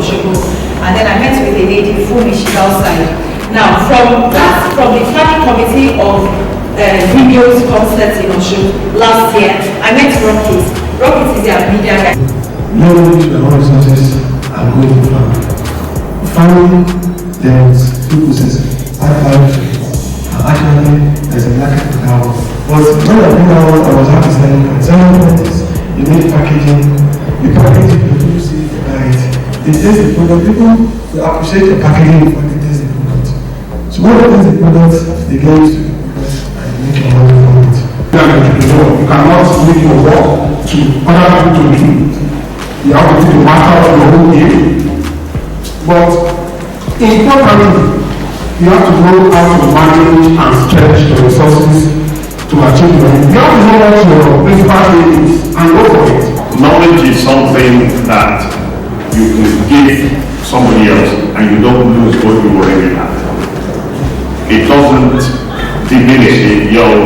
Oshogo, and then I met with a lady, Fumi, she's outside. Now, from the planning committee of videos concerts in Oshogo last year, I met Rocket. Rocket is their media guy. Knowledge and all resources are going to family. Family, there's two processes. Actually, there's a lack of power. But when I think about I was happy saying, you need packaging, the packaging, people see the guide. They taste the product, people will appreciate the packaging before they taste the product. So when they taste the product, they get used to the product and make a money from it. You cannot make your work to other people to do. You have to do the matter of your own game. But importantly, you have to know how to manage and stretch the resources to achieve your aim. You have to know what your principal aim is and go for it. Knowledge is something that you can give somebody else and you don't lose what you already have. It doesn't diminish it, you don't,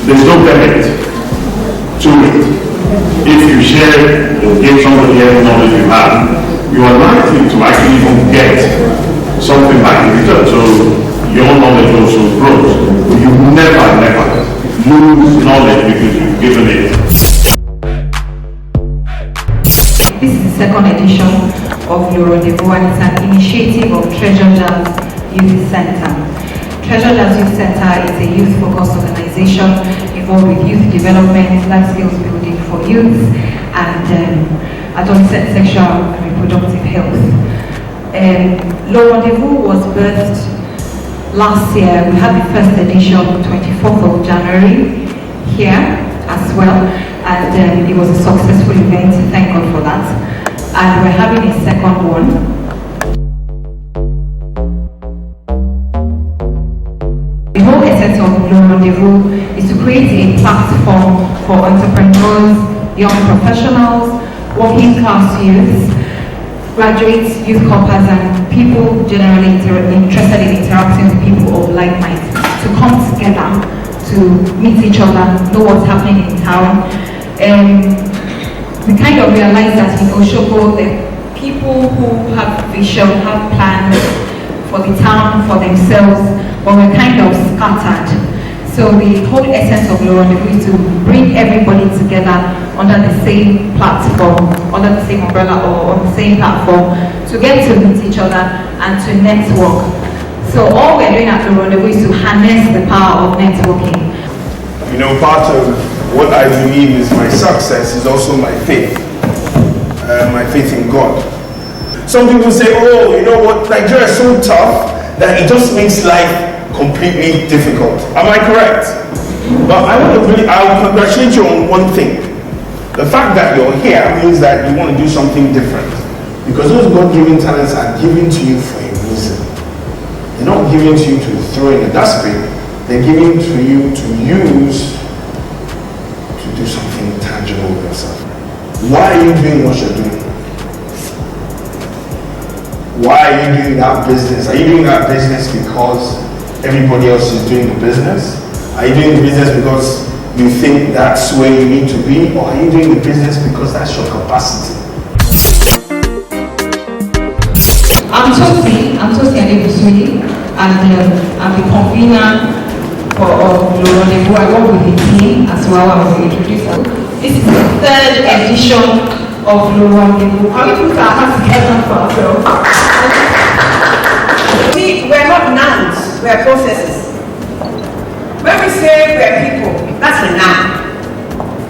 there's no benefit to it. If you share or give somebody else knowledge you have, you are likely to actually even get something back in return. So your knowledge also grows. But you never lose knowledge because you've given it. This is the second edition of Rendezvous, and it's an initiative of Treasure Jams Youth Center. Treasure Jams Youth Center is a youth-focused organization involved with youth development, life skills building for youth, and adolescent sexual and reproductive health. Rendezvous was birthed last year. We had the first edition 24th of January here as well, and it was a successful event. Thank God for that. And we're having a second one. The whole essence of Rendezvous is to create a platform for entrepreneurs, young professionals, working class youths, graduates, youth corpers, and people generally interested in interacting with people of like minds to come together to meet each other, know what's happening in town. We kind of realized that in Oshogo, the people who have vision, have plans for the town, for themselves, but we're kind of scattered. So the whole essence of Rendezvous is to bring everybody together under the same platform, under the same umbrella or on the same platform, to get to meet each other and to network. So all we're doing at the Rendezvous is to harness the power of networking. You know, part of what I believe is my success is also my faith in God. Some people say, oh, you know what, Nigeria is so tough that it just makes life completely difficult. Am I correct? But I'll congratulate you on one thing. The fact that you're here means that you want to do something different. Because those God-given talents are given to you for a reason. They're not given to you to throw in a dustbin. They're given to you to use to do something tangible with yourself. Why are you doing what you're doing? Why are you doing that business? Are you doing that business because everybody else is doing the business? Are you doing the business because you think that's where you need to be? Or are you doing the business because that's your capacity? I'm Tosi Adebusui, and I'm the convener for Rendezvous. I work with the team as well as the introducer. This is the third edition of Rendezvous. Can we put our hands together for ourselves? See, we're not nouns, we're processes. When we say we're people, that's a noun.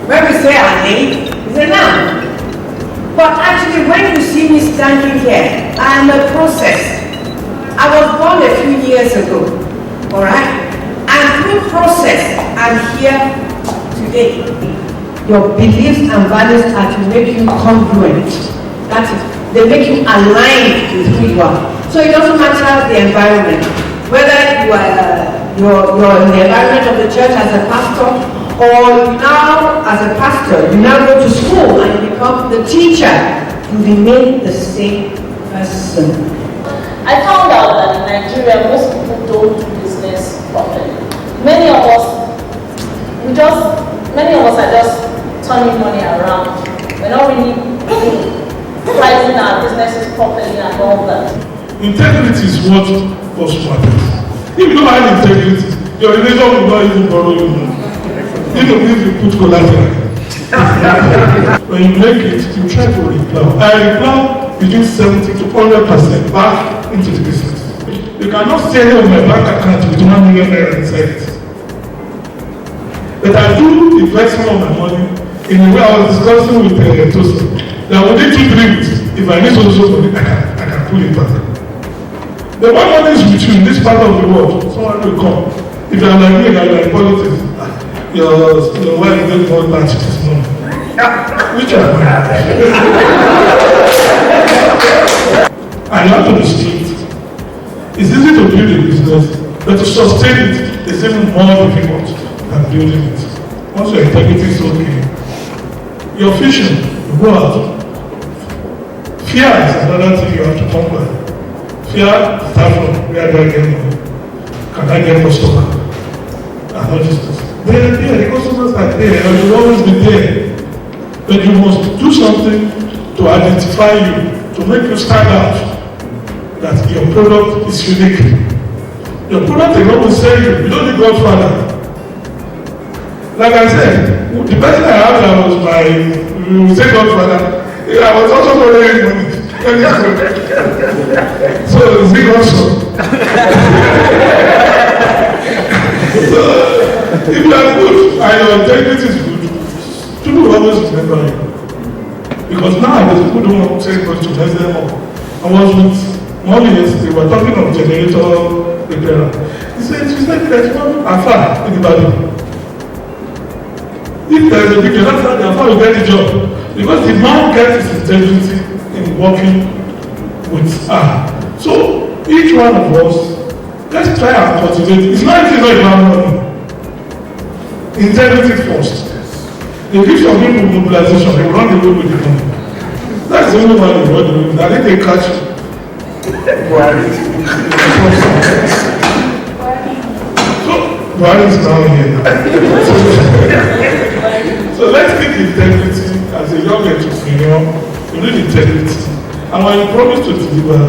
When we say our name, it's a noun. But actually, when you see me standing here, I'm a process. I was born a few years ago, all right? And through process, I'm here today. Your beliefs and values are to make you congruent. That is, they make you aligned with who you are. So it doesn't matter the environment, whether you're in the environment of the church as a pastor, or now as a pastor, you now go to school and you become the teacher, you remain the same person. I found out that in Nigeria, most people don't do business properly. Many of us are just turning money around We're not really pricing our businesses properly and all that. Integrity is what matters. If you don't have integrity, your relation will not even borrow you money. Even if you put collateral. When you make it, you try to replow. I replow between 70 to 100% back into the business. You cannot say on my bank account with 1 million naira inside it. But I do invest some of my money in the way I was discussing with Toso. That within 2-3 weeks, if I need to money, I can pull it back. The one money is with you in this part of the world. Someone will come. If you are like me and you are in politics, your wife will not match this money. Which one? And you have to be strict. It's easy to build a business, but to sustain it is even more difficult than building it. Once your integrity is okay, your vision will go out. Fear is another thing you have to conquer. Fear starts from where do I get money? Can I get customer? And not just this. They are there, the customers are there, and you will always be there. But you must do something to identify you, to make you stand out. That your product is unique. Your product alone will sell you. You don't need Godfather. Like I said, the person I had that was my, we will say Godfather. I was also borrowing money. So it's big also. So if you are good and your integrity is good, people will always remember you. Because nowadays people don't want to say God to mess them up. I was with Mommy yesterday, we were talking of generator repairer. He said, there's one afar in the body. If there is a big generator, the afar will get the job. Because the man gets his integrity in working with her. So, each one of us, let's try and cultivate. It's not easy about money. Integrity first. They give some people mobilization, they run away with the money. That's the only one they run away with. I think they catch you. So, Buhari is now here. So let's keep integrity as a young entrepreneur. You need integrity. And when you promise to deliver.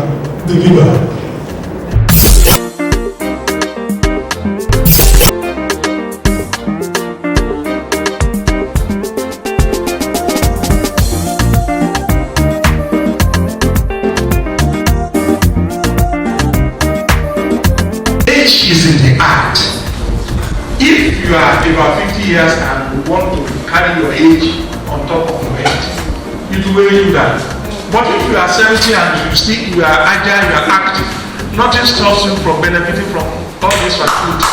Is in the act. If you are about 50 years and you want to carry your age on top of your head, it will do that. But if you are 70 and you are agile, you are active, nothing stops you from benefiting from all these facilities.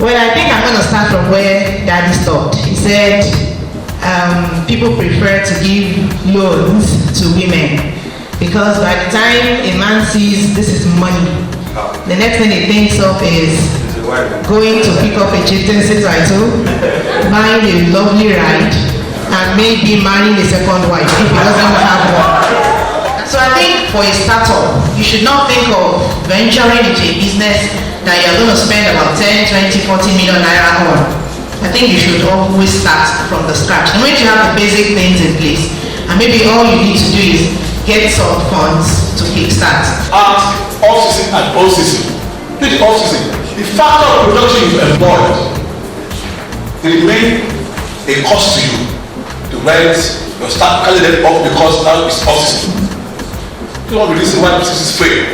Well, I think I'm going to start from where Daddy stopped. He said people prefer to give loans to women because by the time a man sees this is money, the next thing he thinks of is going to pick up a chieftaincy title, buying a lovely ride, and maybe marrying a second wife if he doesn't have one. So I think for a startup, you should not think of venturing into a business that you're going to spend about 10, 20, 40 million naira on. I think you should always start from the scratch. And when you have the basic things in place, and maybe all you need to do is get some funds to kickstart. Off-season and on-season. Please, off-season. The factor of production you employed remain a cost to you. The rent, your staff carry them off because now it's off-season. You know the reason why business is fail.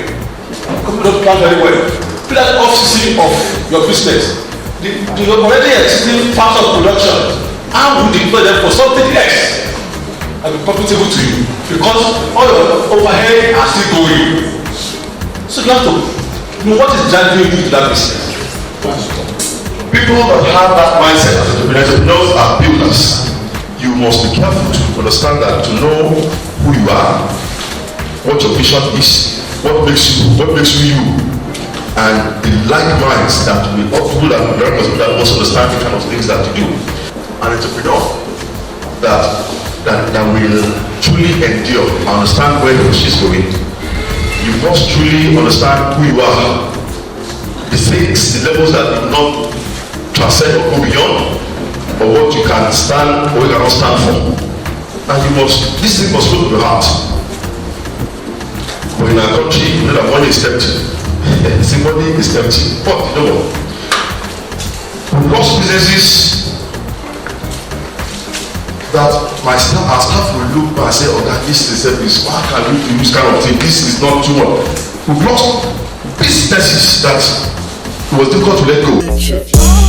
Company don't plan very well. Put that off-season of your business. The already existing factor of production, how would you deploy them for something else and be profitable to you? Because all your overhead are still going. So you have to know what is driving you to that business. People that have that mindset as entrepreneurs are builders. You must be careful to understand that, to know who you are, what your vision is, what makes you you, and the like minds that will people that also understand the kind of things that you do. An entrepreneur that will truly endure and understand where she's going. You must truly understand who you are, the things, the levels that you not transcend or go beyond, or what you can stand or you cannot stand for. and this thing must go to the heart. But in our country, you know that money is tempting. See, money is tempting. But you know what? We lost businesses that our staff will look back and say, oh, God, this is service. Why can we do this kind of thing? This is not too much. We've lost businesses that it was difficult to let go.